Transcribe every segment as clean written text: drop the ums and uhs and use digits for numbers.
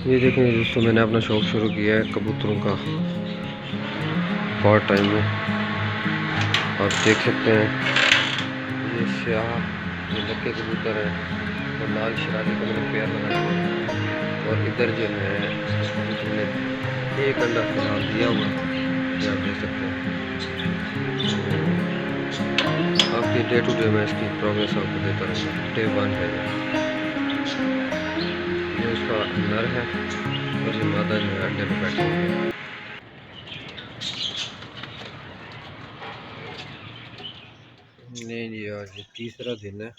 ये देखें दोस्तों, मैंने अपना शौक़ शुरू किया है कबूतरों का पार्ट टाइम में। आप देख सकते हैं ये स्याह ये लक्के कबूतर है और लाल शराबी का मैंने पेयर लगाया हुआ है। और इधर जो है मैंने एक अंडा फिलहाल दिया हुआ, ये आप देख सकते हैं। आपकी डे टू डे मैं इसकी प्रोग्रेस आपको देता रहूँगा। डे 1 है ये उसका नर है और ये मादा जो है अंडे पे बैठी हुई है। नहीं जी, आज ये तीसरा दिन है,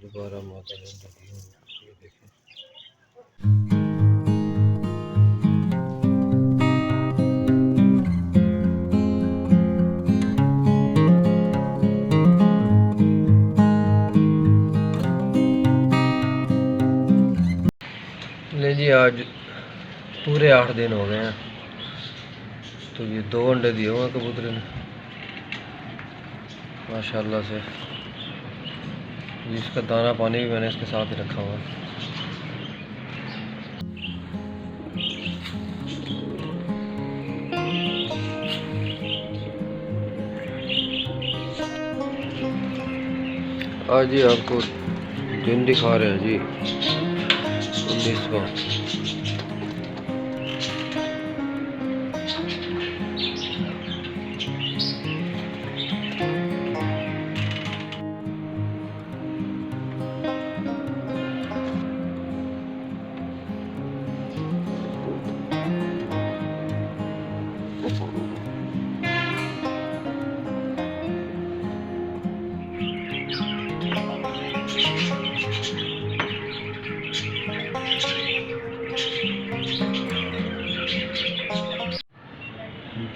दोबारा माता ने लगी हुई है। ये देखें, ले जी आज पूरे 8 दिन हो गए हैं। तो ये 2 अंडे दिए हुए कबूतर ने माशाल्लाह से। इसका दाना पानी भी मैंने इसके साथ ही रखा हुआ है। आज जी आपको दिन दिखा रहे हैं जी 19वां।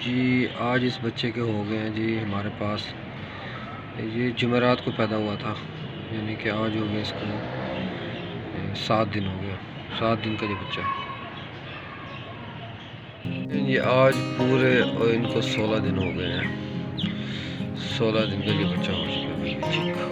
जी आज इस बच्चे के हो गए हैं जी हमारे पास, ये जुमेरात को पैदा हुआ था, यानी कि आज हो गया इसको 7 दिन हो गया। 7 दिन का ये बच्चा है। ये आज पूरे और इनको 16 दिन हो गए हैं। 16 दिन का ये बच्चा हो चुका है।